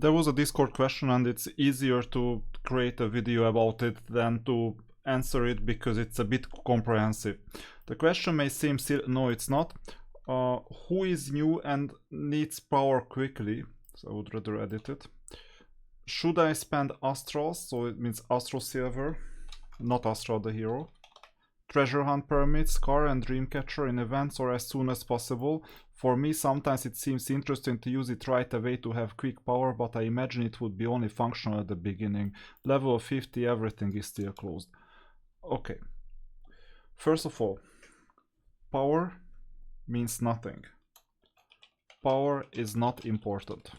There was a Discord question and it's easier to create a video about it than to answer it because it's a bit comprehensive. The question may seem silly. No, it's not. Who is new and needs power quickly? So I would rather edit it. Should I spend Astral? So it means Astral Silver, not Astral the hero. Treasure hunt permits, car and dreamcatcher in events or as soon as possible. For me, sometimes it seems interesting to use it right away to have quick power, but I imagine it would be only functional at the beginning. Level 50, everything is still closed. Okay. First of all, power means nothing. Power is not important.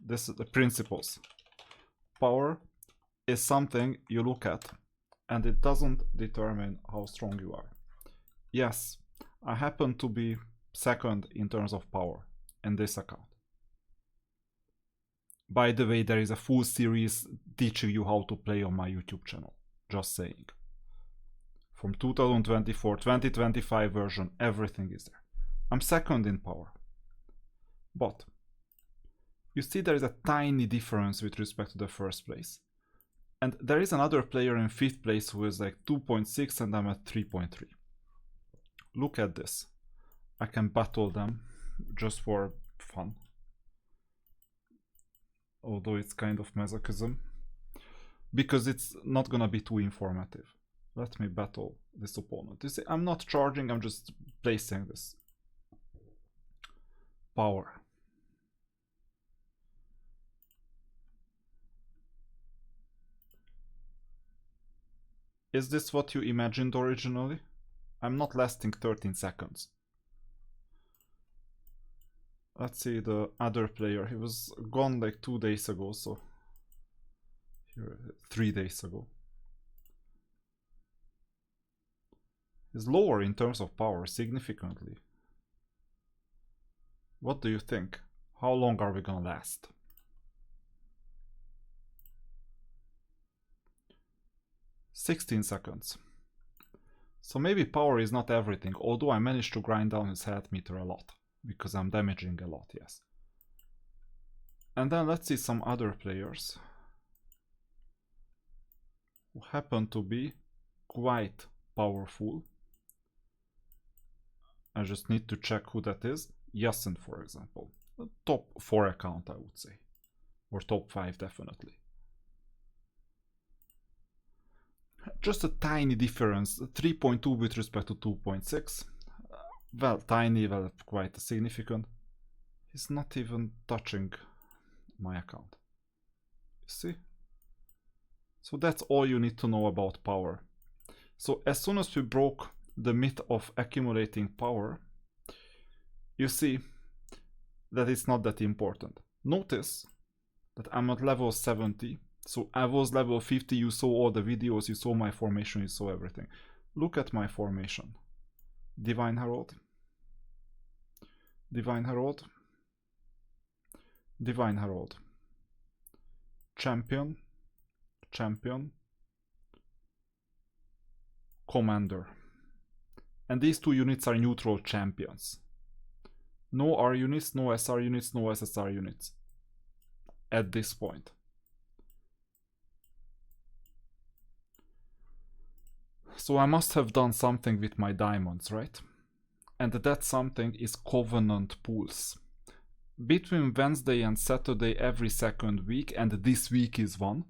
This is the principles. Power is something you look at, and it doesn't determine how strong you are. Yes, I happen to be second in terms of power in this account. By the way, there is a full series teaching you how to play on my YouTube channel. Just saying. From 2024, 2025 version, everything is there. I'm second in power. But you see there is a tiny difference with respect to the first place. And there is another player in 5th place who is like 2.6 and I'm at 3.3. Look at this. I can battle them just for fun. Although it's kind of masochism. Because it's not gonna be too informative. Let me battle this opponent. You see, I'm not charging, I'm just placing this. Power. Is this what you imagined originally? I'm not lasting 13 seconds. Let's see the other player. He was gone like 2 days ago, so... Here, 3 days ago. He's lower in terms of power, significantly. What do you think? How long are we gonna last? "16 seconds. So maybe power is not everything, although I managed to grind down his health meter a lot, because I'm damaging a lot, yes. And then let's see some other players who happen to be quite powerful. I just need to check who that is. Yasin, for example. A top 4 account, I would say. Or top 5, definitely. Just a tiny difference, 3.2 with respect to 2.6. Well, tiny, well, quite significant. He's not even touching my account. You see? So that's all you need to know about power. So as soon as we broke the myth of accumulating power, you see that it's not that important. Notice that I'm at level 70. So I was level 50, you saw all the videos, you saw my formation, you saw everything. Look at my formation. Divine Herald. Divine Herald. Divine Herald. Champion. Champion. Commander. And these 2 units are neutral champions. No R units, no SR units, no SSR units. At this point. So I must have done something with my diamonds, right? And that something is Covenant pools. Between Wednesday and Saturday every second week, and this week is one,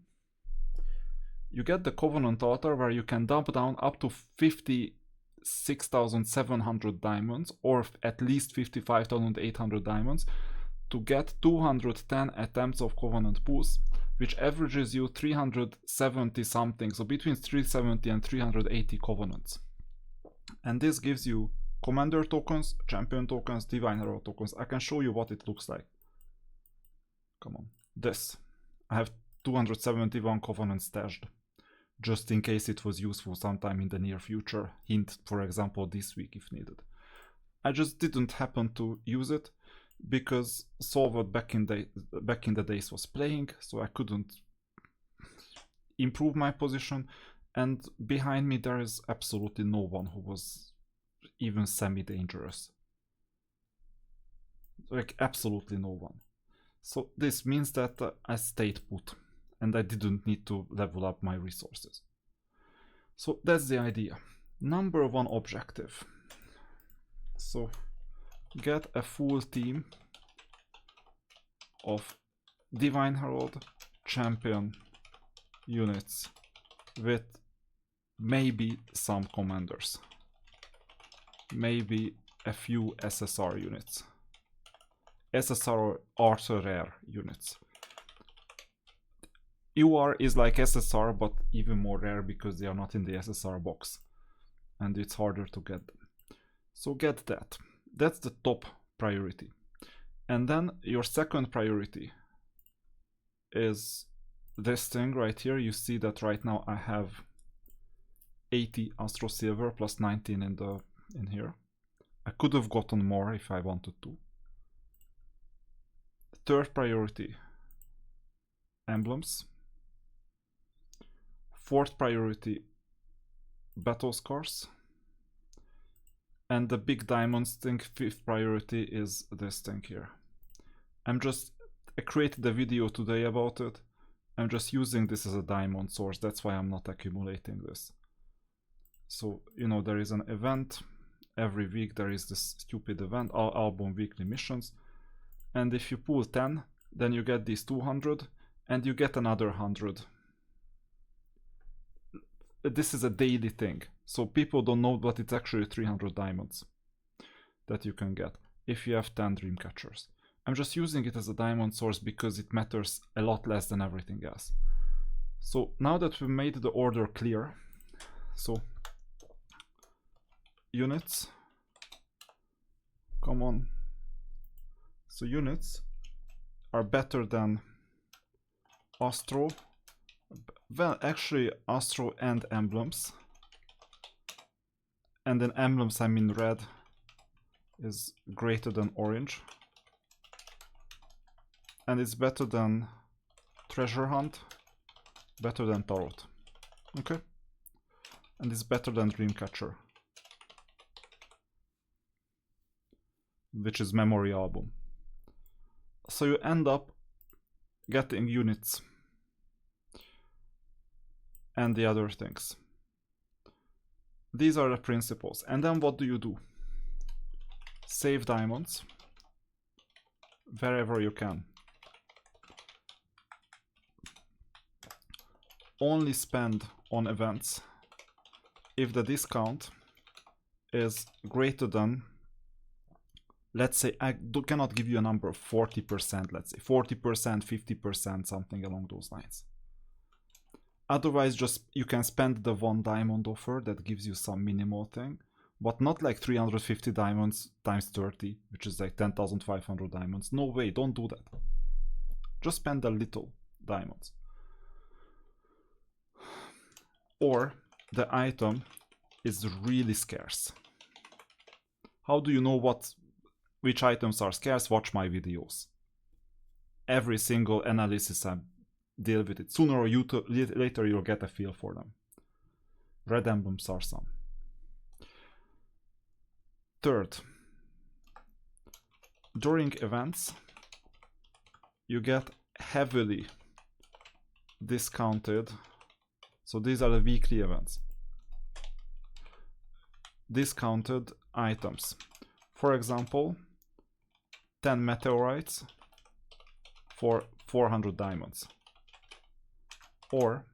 you get the Covenant altar where you can dump down up to 56,700 diamonds, or at least 55,800 diamonds, to get 210 attempts of Covenant pools, which averages you 370 something, so between 370 and 380 Covenants. And this gives you Commander tokens, Champion tokens, Divine Hero tokens. I can show you what it looks like. Come on. This. I have 271 Covenants stashed, just in case it was useful sometime in the near future. Hint, for example, this week if needed. I just didn't happen to use it, because Solvat back in the days was playing, so I couldn't improve my position, and behind me there is absolutely no one who was even semi-dangerous. Like absolutely no one. So this means that I stayed put and I didn't need to level up my resources. So that's the idea. Number one objective. So get a full team of Divine Herald champion units with maybe some commanders, maybe a few SSR units. SSR are rare units. UR is like SSR but even more rare because they are not in the SSR box and it's harder to get them. So get that. That's the top priority. And then your second priority is this thing right here. You see that right now I have 80 Astro Silver plus 19 in here. I could have gotten more if I wanted to. Third priority, emblems. Fourth priority, battle scars. And the big diamonds thing, fifth priority is this thing here. I created a video today about it. I'm just using this as a diamond source. That's why I'm not accumulating this. So, you know, there is an event. Every week there is this stupid event, album weekly missions. And if you pull 10, then you get these 200 and you get another 100. This is a daily thing. So people don't know, but it's actually 300 diamonds that you can get if you have 10 dream catchers. I'm just using it as a diamond source because it matters a lot less than everything else. So now that we've made the order clear, so units, come on. So units are better than Astro. Well, actually Astro and emblems. And then emblems, I mean red, is greater than orange. And it's better than treasure hunt, better than tarot. Okay? And it's better than dreamcatcher, which is memory album. So you end up getting units and the other things. These are the principles. And then what do? Save diamonds wherever you can. Only spend on events if the discount is greater than, let's say, I cannot give you a number of 40%, let's say 40%, 50%, something along those lines. Otherwise, just you can spend the 1 diamond offer that gives you some minimal thing, but not like 350 diamonds times 30, which is like 10,500 diamonds. No way, don't do that. Just spend a little diamonds. Or the item is really scarce. How do you know which items are scarce? Watch my videos. Every single analysis I deal with it. Sooner or later you'll get a feel for them. Red emblems are some. Third, during events you get heavily discounted. So these are the weekly events. Discounted items. For example, 10 meteorites for 400 diamonds. Or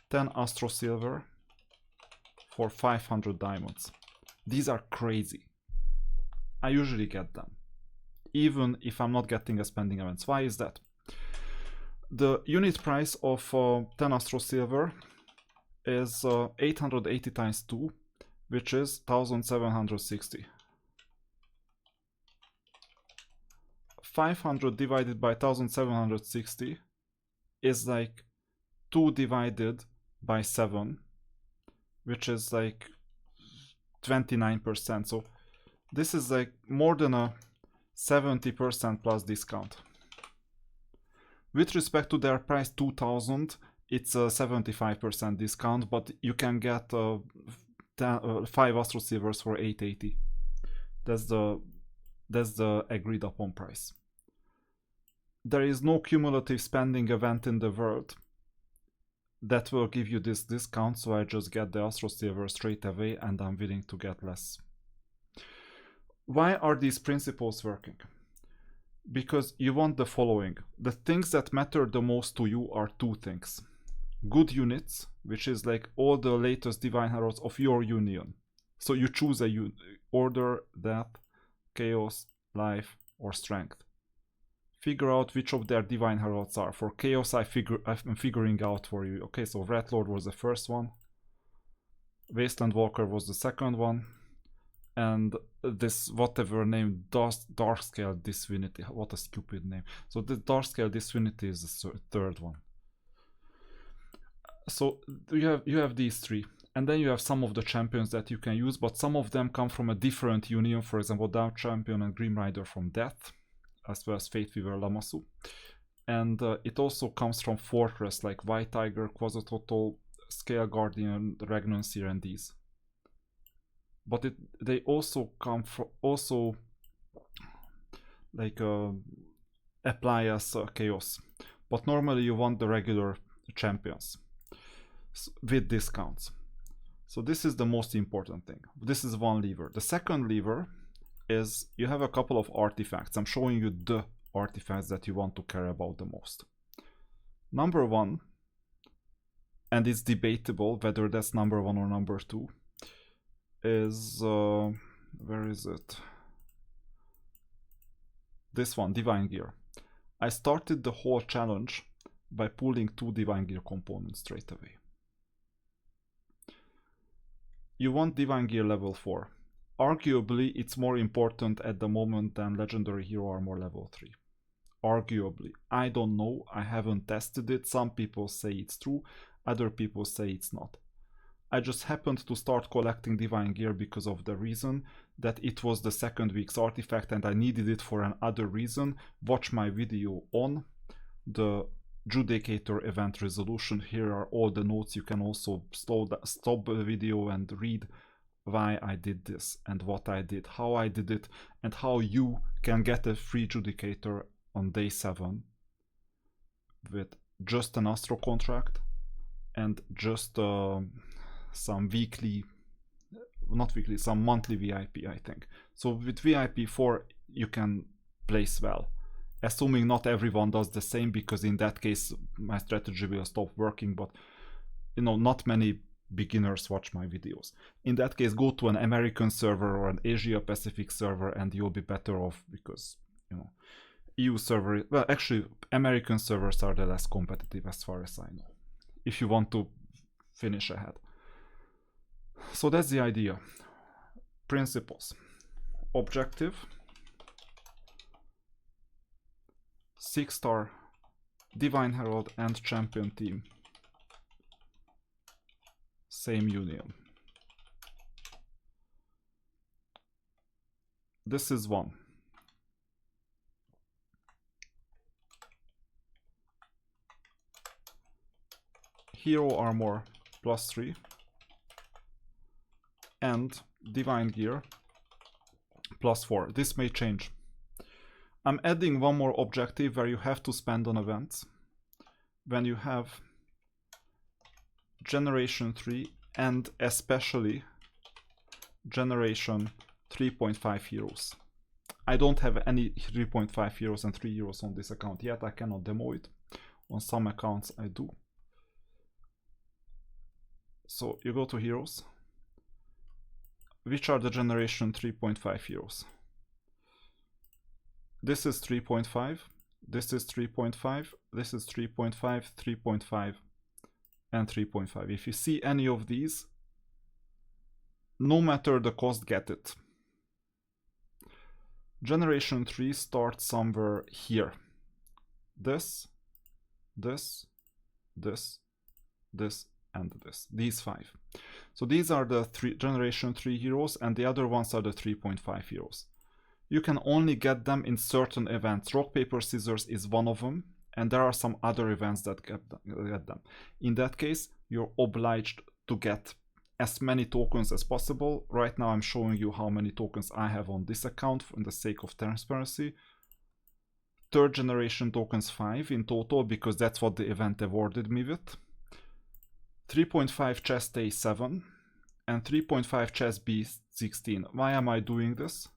10 Astro Silver for 500 diamonds. These are crazy. I usually get them, even if I'm not getting a spending events. Why is that? The unit price of 10 Astro Silver is 880 times 2, which is 1760. 500 divided by 1760 is like 2 divided by 7, which is like 29%. So this is like more than a 70% plus discount. With respect to their price 2000, it's a 75% discount, but you can get 5 Astro Silvers for 880. That's the agreed upon price. there is no cumulative spending event in the world that will give you this discount, so I just get the Astrosaver straight away and I'm willing to get less. Why are these principles working? Because you want the following. The things that matter the most to you are two things. Good units, which is like all the latest divine heralds of your union. So you choose a order, death, chaos, life, or strength. Figure out which of their divine heralds are. For chaos, I'm figuring out for you. Okay, so Red Lord was the first one. Wasteland Walker was the second one. And this whatever name, Darkscale Divinity, what a stupid name. So the Darkscale Divinity is the third one. So you have these three, and then you have some of the champions that you can use, but some of them come from a different union. For example, Dark Champion and Grim Rider from Death, as well as Fate Weaver Lamassu. And it also comes from Fortress, like White Tiger, Quasitotal, Scale Guardian, Ragnarsir, and these. But they also come from like apply as chaos. But normally you want the regular champions with discounts. So this is the most important thing. This is one lever. The second lever is you have a couple of artifacts. I'm showing you the artifacts that you want to care about the most. Number one, and it's debatable whether that's number one or number two, is where is it? This one, Divine Gear. I started the whole challenge by pulling 2 Divine Gear components straight away. You want Divine Gear level 4. Arguably, it's more important at the moment than Legendary Hero Armor level 3. Arguably. I don't know, I haven't tested it. Some people say it's true, other people say it's not. I just happened to start collecting Divine Gear because of the reason that it was the second week's artifact and I needed it for another reason. Watch my video on the Judicator event resolution. Here are all the notes. You can also stop the video and read why I did this and what I did, how I did it, and how you can get a free Judicator on day 7 with just an Astro contract and just some some monthly VIP, I think. So with VIP 4 you can place well, assuming not everyone does the same, because in that case my strategy will stop working. But you know, not many beginners watch my videos. In that case, go to an American server or an Asia Pacific server and you'll be better off, because you know, EU server, well, actually American servers are the less competitive as far as I know, if you want to finish ahead. So that's the idea. Principles. Objective. 6-star Divine Herald and Champion team. Same union. This is one. Hero Armor +3. And Divine Gear +4. This may change. I'm adding one more objective where you have to spend on events. When you have Generation 3 and especially Generation 3.5 heroes. I don't have any 3.5 heroes and 3 heroes on this account yet. I cannot demo it. On some accounts I do. So you go to heroes. Which are the Generation 3.5 heroes? This is 3.5, this is 3.5, this is 3.5, 3.5, and 3.5. If you see any of these, no matter the cost, get it. Generation 3 starts somewhere here. This, this, this, this, and this. These 5. So these are the Generation 3 heroes, and the other ones are the 3.5 heroes. You can only get them in certain events. Rock, paper, scissors is one of them, and there are some other events that get them. In that case, you're obliged to get as many tokens as possible. Right now I'm showing you how many tokens I have on this account for the sake of transparency. third generation tokens 5 in total, because that's what the event awarded me with. 3.5 chest A7 and 3.5 chest B16. Why am I doing this?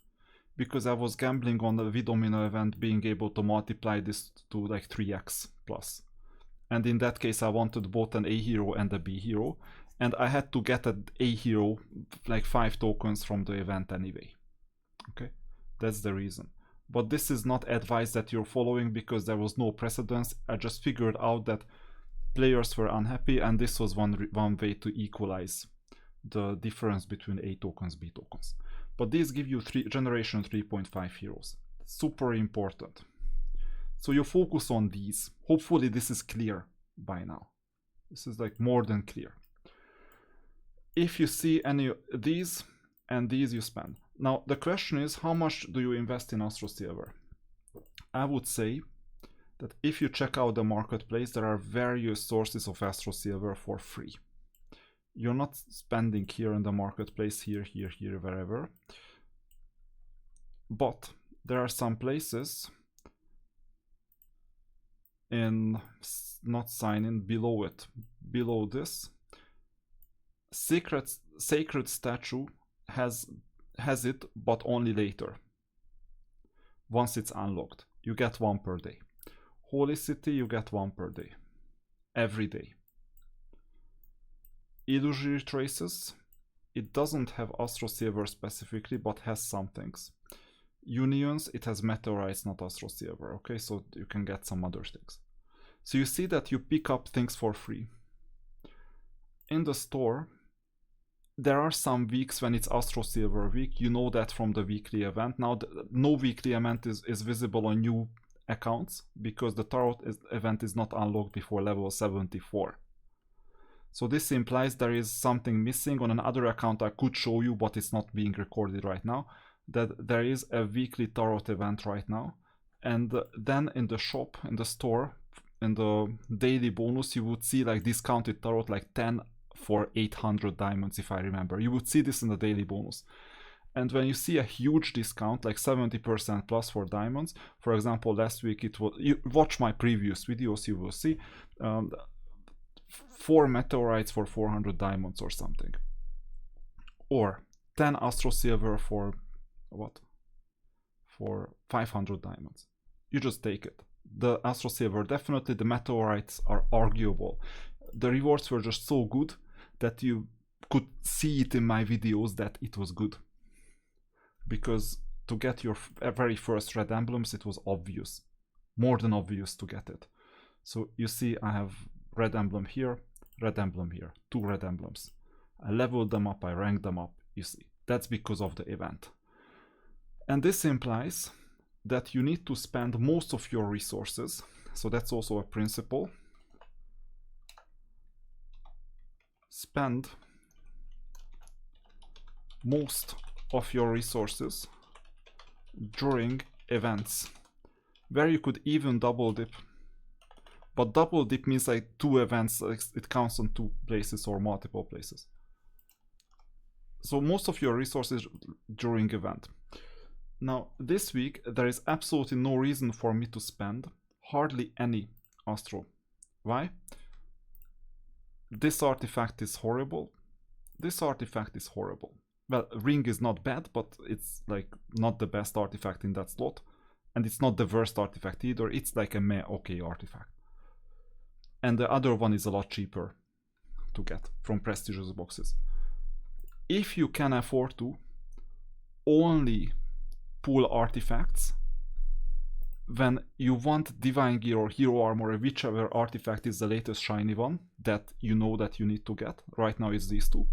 Because I was gambling on the V-Domino event being able to multiply this to like 3x plus. And in that case I wanted both an A hero and a B hero. And I had to get an A hero, like 5 tokens from the event anyway. Okay, that's the reason. But this is not advice that you're following because there was no precedence. I just figured out that players were unhappy and this was one way to equalize the difference between A tokens, B tokens. But these give you generation 3.5 heroes. Super important. So you focus on these. Hopefully this is clear by now. This is like more than clear. If you see any of these and these, you spend. Now the question is, how much do you invest in Astro Silver? I would say that if you check out the marketplace, there are various sources of Astro Silver for free. You're not spending here in the marketplace, here, wherever. But there are some places in, not sign in, below it, below this. Sacred Statue has it, but only later. Once it's unlocked, you get 1 per day. Holy City, you get 1 per day. Every day. Illusory Traces, it doesn't have Astro Silver specifically, but has some things. Unions, it has Meteorites, not Astro Silver, okay? So you can get some other things. So you see that you pick up things for free. In the store, there are some weeks when it's Astro Silver week. You know that from the weekly event. Now, no weekly event is visible on new accounts because the Tarot event is not unlocked before level 74. So this implies there is something missing. On another account I could show you, but it's not being recorded right now, that there is a weekly Tarot event right now. And then in the shop, in the store, in the daily bonus, you would see like discounted Tarot, like 10 for 800 diamonds, if I remember. You would see this in the daily bonus. And when you see a huge discount, like 70% plus for diamonds, for example, last week it was, you watch my previous videos, you will see 4 meteorites for 400 diamonds or something. Or 10 Astro Silver for what? For 500 diamonds. You just take it. The Astro Silver, definitely the meteorites are arguable. The rewards were just so good that you could see it in my videos that it was good. Because to get your very first red emblems, it was obvious. More than obvious to get it. So you see I have red emblem here, 2 red emblems. I leveled them up, I ranked them up, you see. That's because of the event. And this implies that you need to spend most of your resources. So that's also a principle. Spend most of your resources during events, where you could even double dip. But double dip means like 2 events, like it counts on 2 places or multiple places. So most of your resources during event. Now this week there is absolutely no reason for me to spend hardly any Astro. Why? This artifact is horrible. This artifact is horrible. Well, ring is not bad, but it's like not the best artifact in that slot. And it's not the worst artifact either. It's like a meh okay artifact. And the other one is a lot cheaper to get from prestigious boxes. If you can afford to only pull artifacts when you want Divine Gear or Hero Armor, or whichever artifact is the latest shiny one that you know that you need to get. Right now it's these 2.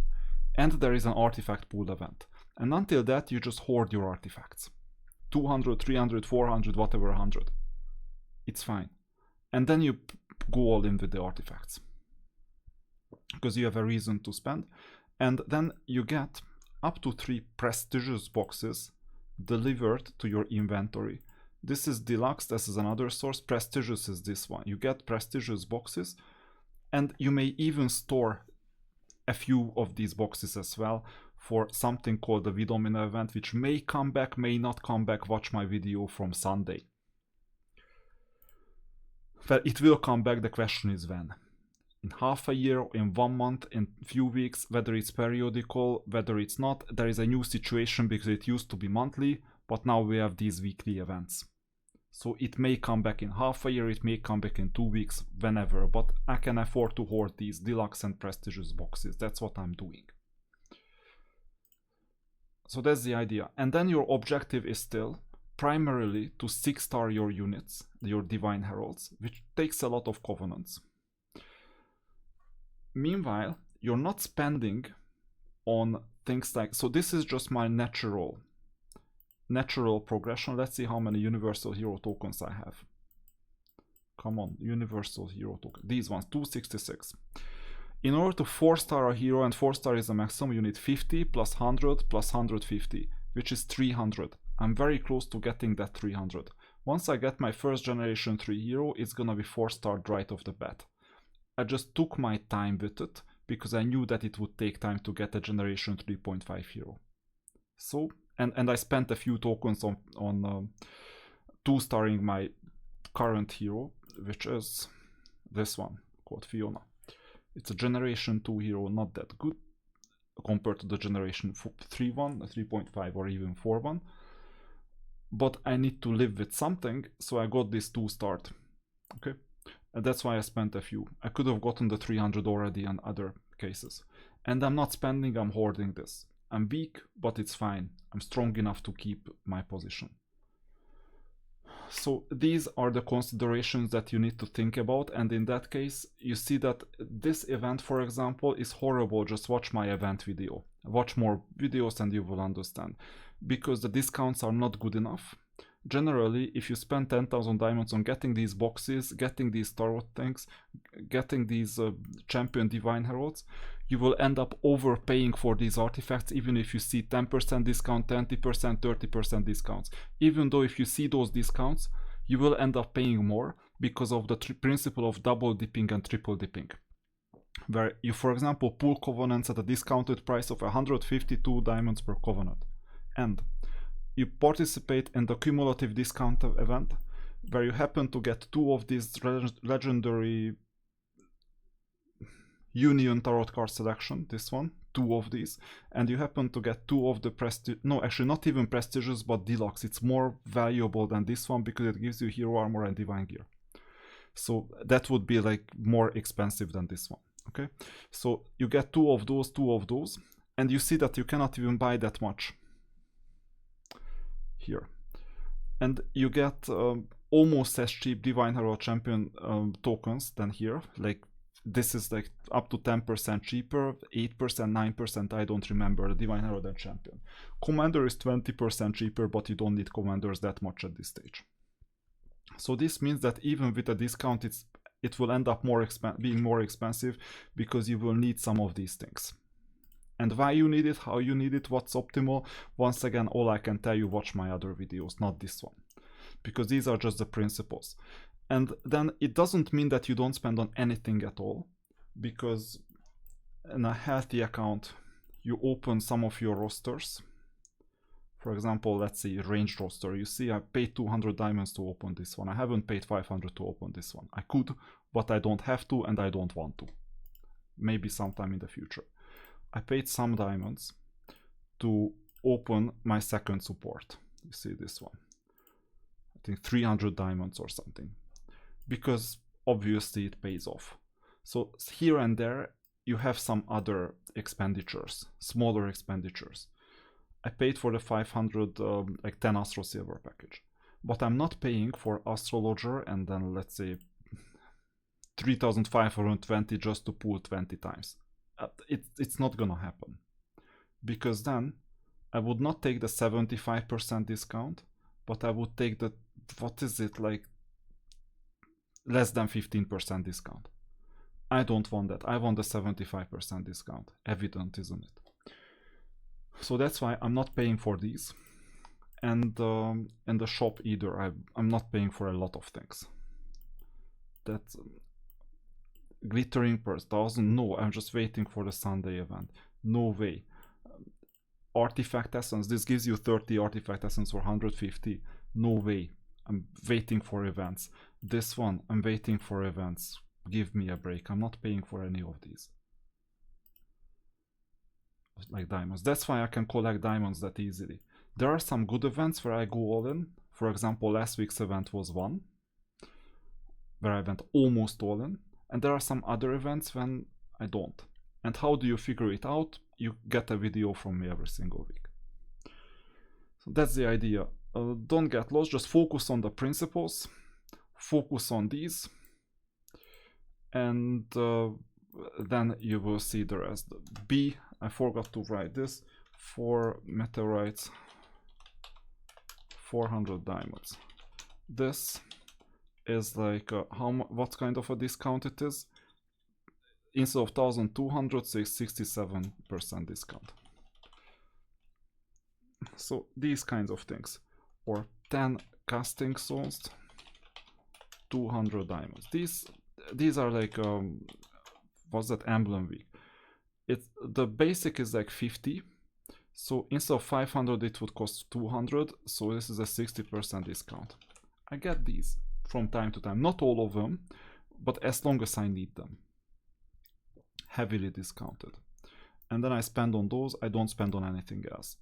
And there is an artifact pool event. And until that, you just hoard your artifacts. 200, 300, 400, whatever 100. It's fine. And then you go all in with the artifacts. Because you have a reason to spend. And then you get up to 3 prestigious boxes delivered to your inventory. This is deluxe, this is another source. Prestigious is this one. You get prestigious boxes, and you may even store a few of these boxes as well for something called the V-Domino event, which may come back, may not come back. Watch my video from Sunday. Well, it will come back, the question is when. In half a year, in 1 month, in few weeks, whether it's periodical, whether it's not. There is a new situation because it used to be monthly, but now we have these weekly events. So it may come back in half a year, it may come back in 2 weeks, whenever, but I can afford to hoard these deluxe and prestigious boxes. That's what I'm doing. So that's the idea. And then your objective is still primarily to 6-star your units, your Divine Heralds, which takes a lot of covenants. Meanwhile, you're not spending on things like, so this is just my natural progression. Let's see how many Universal Hero tokens I have. Come on, Universal Hero token. These ones, 266. In order to 4-star a hero, and 4-star is the maximum, you need 50 plus 100 plus 150, which is 300. I'm very close to getting that 300. Once I get my first generation 3 hero, it's gonna be 4-starred right off the bat. I just took my time with it because I knew that it would take time to get a generation 3.5 hero. So, and I spent a few tokens on 2-starring my current hero, which is this one called Fiona. It's a generation 2 hero, not that good compared to the generation 3 one, 3.5 or even 4 one. But I need to live with something, so I got this 2-starred. Okay. And that's why I spent a few. I could have gotten the 300 already in other cases. And I'm not spending, I'm hoarding this. I'm weak, but it's fine. I'm strong enough to keep my position. So these are the considerations that you need to think about. And in that case, you see that this event, for example, is horrible. Just watch my event video. Watch more videos and you will understand. Because the discounts are not good enough. Generally, if you spend 10,000 diamonds on getting these boxes, getting these tarot things, getting these champion divine heralds, you will end up overpaying for these artifacts, even if you see 10% discount, 20%, 30% discounts. Even though if you see those discounts, you will end up paying more because of the principle of double dipping and triple dipping. Where you, for example, pull covenants at a discounted price of 152 diamonds per covenant. And you participate in the cumulative discount event where you happen to get 2 of these legendary Union Tarot card selection, this one, 2 of these, and you happen to get 2 of the no, actually not even prestigious, but deluxe. It's more valuable than this one because it gives you hero armor and divine gear. So that would be like more expensive than this one, okay? So you get 2 of those, and you see that you cannot even buy that much here. And you get almost as cheap Divine Hero Champion tokens than here. Like this is like up to 10% cheaper, 8%, 9%, I don't remember, the Divine Hero than Champion. Commander is 20% cheaper, but you don't need commanders that much at this stage. So this means that even with a discount, it will end up being more expensive because you will need some of these things. And why you need it, how you need it, what's optimal, once again, all I can tell you, watch my other videos, not this one. Because these are just the principles. And then it doesn't mean that you don't spend on anything at all. Because in a healthy account, you open some of your rosters. For example, let's say ranged roster. You see I paid 200 diamonds to open this one. I haven't paid 500 to open this one. I could, but I don't have to and I don't want to. Maybe sometime in the future. I paid some diamonds to open my second support. You see this one. I think 300 diamonds or something. Because obviously it pays off. So here and there you have some other expenditures, smaller expenditures. I paid for the 500, like 10 Astro Silver package. But I'm not paying for Astrologer and then let's say 3,520 just to pull 20 times. It's not gonna happen, because then I would not take the 75% discount, but I would take the, what is it, like less than 15% discount. I don't want that. I want the 75% discount. Evident, isn't it? So that's why I'm not paying for these, and the shop either. I'm not paying for a lot of things. That's glittering per 1,000. No, I'm just waiting for the Sunday event. No way. Artifact essence. This gives you 30 artifact essence for 150. No way. I'm waiting for events. This one, I'm waiting for events. Give me a break. I'm not paying for any of these. Like diamonds. That's why I can collect diamonds that easily. There are some good events where I go all in. For example, last week's event was one where I went almost all in. And there are some other events when I don't. And how do you figure it out? You get a video from me every single week. So that's the idea. Don't get lost, just focus on the principles, focus on these, and then you will see the rest. B, I forgot to write this, 4 meteorites, 400 diamonds. This is like what kind of a discount it is. Instead of 1200, say 67% discount. So these kinds of things. Or 10 casting zones, 200 diamonds. These are like what's that, emblem week. The basic is like 50. So instead of 500 it would cost 200. So this is a 60% discount. I get these from time to time. Not all of them, but as long as I need them. Heavily discounted. And then I spend on those. I don't spend on anything else.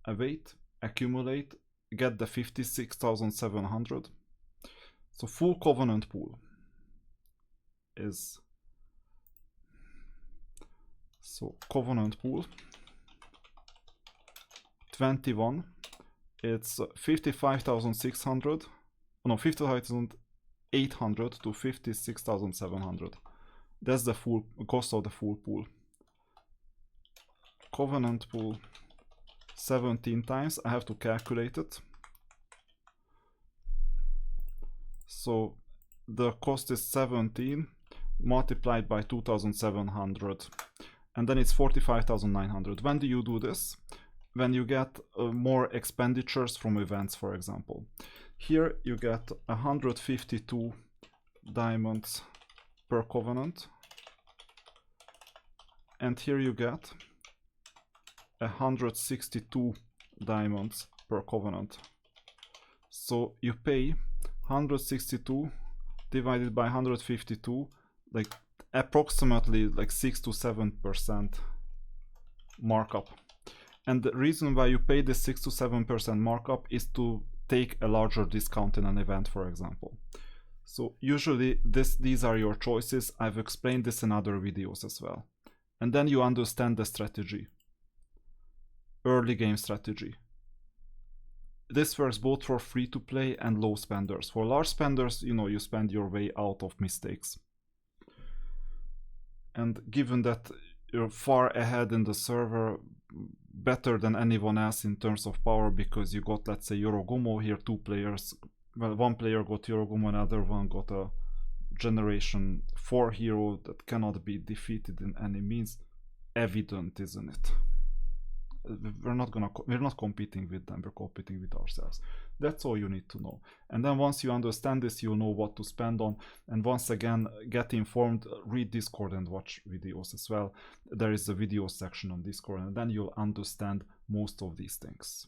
I wait, accumulate, get the 56,700. So full covenant pool is, so covenant pool 21, it's 55,600, no, 55,800 to 56,700. That's the full cost of the full pool. Covenant pool 17 times, I have to calculate it. So the cost is 17 multiplied by 2,700, and then it's 45,900. When do you do this? When you get more expenditures from events, for example. Here you get 152 diamonds per covenant, and here you get 162 diamonds per covenant. So you pay 162 divided by 152, like approximately like 6 to 7% markup. And the reason why you pay this 6 to 7% markup is to take a larger discount in an event, for example. So usually these are your choices. I've explained this in other videos as well. And then you understand the strategy. Early game strategy. This works both for free to play and low spenders. For large spenders, you know, you spend your way out of mistakes. And given that you're far ahead in the server, better than anyone else in terms of power, because you got, let's say, Yorogumo here, 2 players. Well, 1 player got Yorogumo, another one got a Generation 4 hero that cannot be defeated in any means. Evident, isn't it? We're not competing with them, we're competing with ourselves. That's all you need to know. And then once you understand this, you'll know what to spend on. And once again, get informed, read Discord and watch videos as well. There is a video section on Discord, and then you'll understand most of these things.